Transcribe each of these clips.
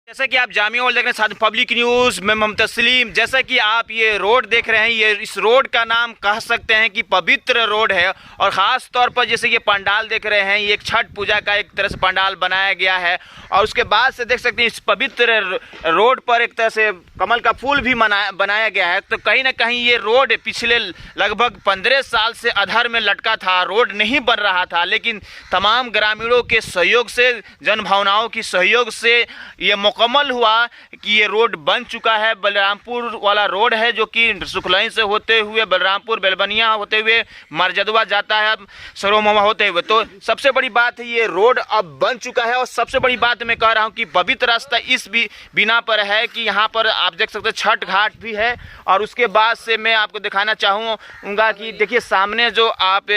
जैसा कि आप जामिया वर्ल्ड देख रहे हैं, साथ पब्लिक न्यूज़ में मोहम्मद तस्लीम। जैसा कि आप ये रोड देख रहे हैं, ये इस रोड का नाम कह सकते हैं कि पवित्र रोड है। और ख़ास तौर पर जैसे ये पंडाल देख रहे हैं, ये एक छठ पूजा का एक तरह से पंडाल बनाया गया है। और उसके बाद से देख सकते हैं इस पवित्र रोड पर एक तरह से कमल का फूल भी बनाया गया है। तो कहीं ना कहीं ये रोड पिछले लगभग 15 साल से अधर में लटका था, रोड नहीं बन रहा था। लेकिन तमाम ग्रामीणों के सहयोग से, जन भावनाओं की सहयोग से ये मुकम्मल हुआ कि ये रोड बन चुका है। बलरामपुर वाला रोड है जो कि सुखलई से होते हुए बलरामपुर बेलबनिया होते हुए मरजदवा जाता है, सरोमवा होते हुए। तो सबसे बड़ी बात है ये रोड अब बन चुका है। और सबसे बड़ी बात मैं कह रहा हूँ कि पवित्र रास्ता इस बिना पर है कि यहाँ पर आप देख सकते हैं छठ घाट भी है। और उसके बाद से मैं आपको दिखाना चाहूँगा कि देखिए सामने जो आप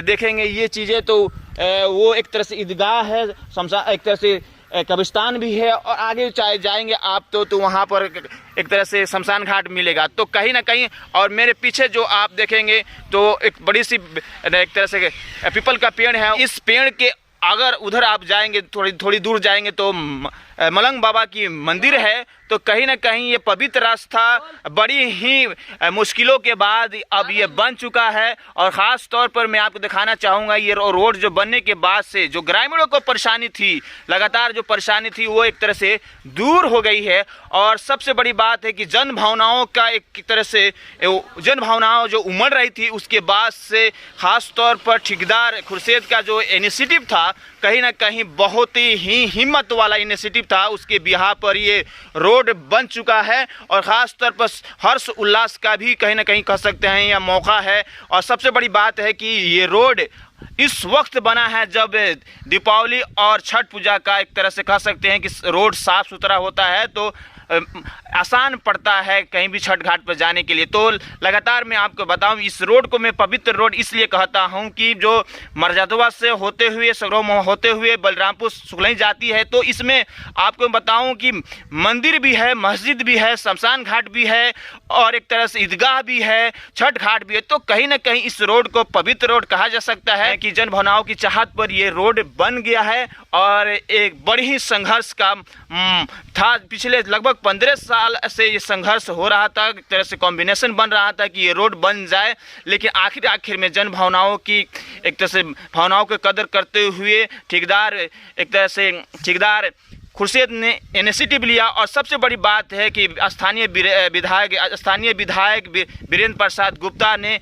देखेंगे ये चीज़ें, तो वो एक तरह से ईदगाह है, शमशान एक तरह से कब्रिस्तान भी है। और आगे चाहे जाएंगे आप तो वहाँ पर एक तरह से शमशान घाट मिलेगा। तो कहीं ना कहीं, और मेरे पीछे जो आप देखेंगे तो एक बड़ी सी एक तरह से पीपल का पेड़ है। इस पेड़ के अगर उधर आप जाएंगे, थोड़ी दूर जाएंगे तो मलंग बाबा की मंदिर है। तो कहीं ना कहीं ये पवित्र रास्ता बड़ी ही मुश्किलों के बाद अब ये बन चुका है। और ख़ास तौर पर मैं आपको दिखाना चाहूँगा ये रोड जो बनने के बाद से जो ग्रामीणों को परेशानी थी, लगातार जो परेशानी थी वो एक तरह से दूर हो गई है। और सबसे बड़ी बात है कि जन भावनाओं का एक तरह से जन भावनाओं जो उमड़ रही थी, उसके बाद से ख़ास तौर पर ठेकेदार खुर्शीद का जो इनिशिएटिव था, कहीं ना कहीं बहुत ही हिम्मत वाला इनिशिएटिव था, उसके बिहार पर ये रोड बन चुका है। और ख़ास तौर पर हर्ष उल्लास का भी कहीं ना कहीं कह सकते हैं यह मौका है। और सबसे बड़ी बात है कि ये रोड इस वक्त बना है जब दीपावली और छठ पूजा का एक तरह से कह सकते हैं कि रोड साफ़ सुथरा होता है तो आसान पड़ता है कहीं भी छठ घाट पर जाने के लिए। तो लगातार मैं आपको बताऊं, इस रोड को मैं पवित्र रोड इसलिए कहता हूं कि जो मरजदवा से होते हुए सगरों होते हुए बलरामपुर सुखलई जाती है, तो इसमें आपको बताऊं कि मंदिर भी है, मस्जिद भी है, शमशान घाट भी है और एक तरह से ईदगाह भी है, छठ घाट भी है। तो कहीं ना कहीं इस रोड को पवित्र रोड कहा जा सकता है कि जन भावनाओं की चाहत पर ये रोड बन गया है। और एक बड़ी ही संघर्ष का था, पिछले लगभग 15 साल से ये संघर्ष हो रहा था, एक तरह से कॉम्बिनेशन बन रहा था कि ये रोड बन जाए। लेकिन आखिर में जन भावनाओं की एक तरह से भावनाओं की कदर करते हुए ठेकेदार खुर्शीद ने इनिशिएटिव लिया। और सबसे बड़ी बात है कि स्थानीय विधायक वीरेंद्र प्रसाद गुप्ता ने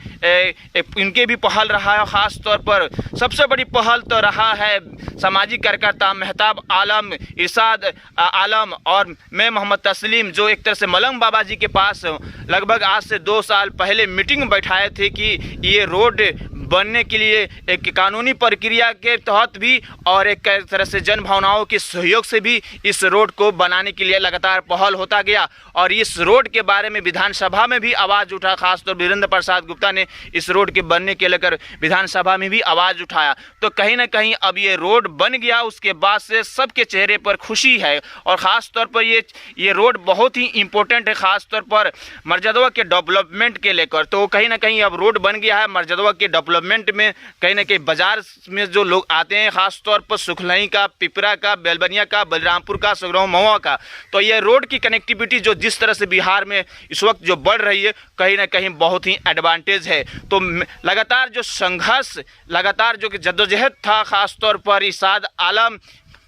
इनके भी पहल रहा है। ख़ास तौर पर सबसे बड़ी पहल तो रहा है सामाजिक कार्यकर्ता मेहताब आलम, इरशाद आलम और मैं मोहम्मद तस्लीम, जो एक तरह से मलंग बाबा जी के पास लगभग आज से 2 साल पहले मीटिंग बैठाए थे कि ये रोड बनने के लिए एक कानूनी प्रक्रिया के तहत भी और एक तरह से जन भावनाओं के सहयोग से भी इस रोड को बनाने के लिए लगातार पहल होता गया। और इस रोड के बारे में विधानसभा में भी आवाज़ उठा, खासतौर वीरेंद्र प्रसाद गुप्ता ने इस रोड के बनने के लेकर विधानसभा में भी आवाज़ उठाया। तो कहीं ना कहीं अब ये रोड बन गया, उसके बाद से सबके चेहरे पर खुशी है। और ख़ास तौर पर ये रोड बहुत ही इम्पोर्टेंट है, ख़ास तौर पर मरजदवा के डेवलपमेंट के लेकर। तो कहीं ना कहीं अब रोड बन गया है मरजदवा के डेवलपमेंट में। कहीं ना कहीं बाजार में जो लोग आते हैं, खास तौर पर सुखलई का, पिपरा का, बेलबनिया का, बलरामपुर का, सगरों महुआ का, तो ये रोड की कनेक्टिविटी जो जिस तरह से बिहार में इस वक्त जो बढ़ रही है, कहीं ना कहीं बहुत ही एडवांटेज है। तो लगातार जो संघर्ष, लगातार जो कि जद्दोजहद था, खास तौर पर इरशाद आलम,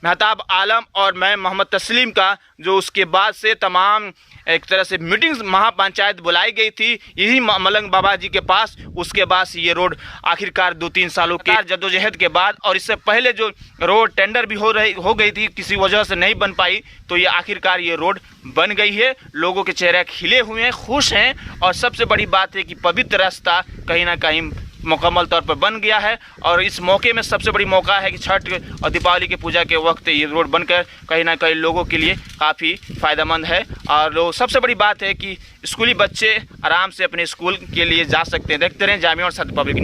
मेहताब आलम और मैं मोहम्मद तस्लीम का, जो उसके बाद से तमाम एक तरह से मीटिंग्स महापंचायत बुलाई गई थी यही मलंग बाबा जी के पास। उसके बाद से ये रोड आखिरकार 2-3 सालों के जद्दोजहद के बाद, और इससे पहले जो रोड टेंडर भी हो गई थी, किसी वजह से नहीं बन पाई, तो ये आखिरकार ये रोड बन गई है। लोगों के चेहरे खिले हुए हैं, खुश हैं। और सबसे बड़ी बात है कि पवित्र रास्ता कहीं ना कहीं मुकम्मल तौर पर बन गया है। और इस मौके में सबसे बड़ी मौका है कि छठ और दीपावली की पूजा के वक्त ये रोड बनकर कहीं ना कहीं लोगों के लिए काफ़ी फ़ायदेमंद है। और सबसे बड़ी बात है कि स्कूली बच्चे आराम से अपने स्कूल के लिए जा सकते हैं। देखते रहें जामिया और साथ पब्लिक न्यूज़।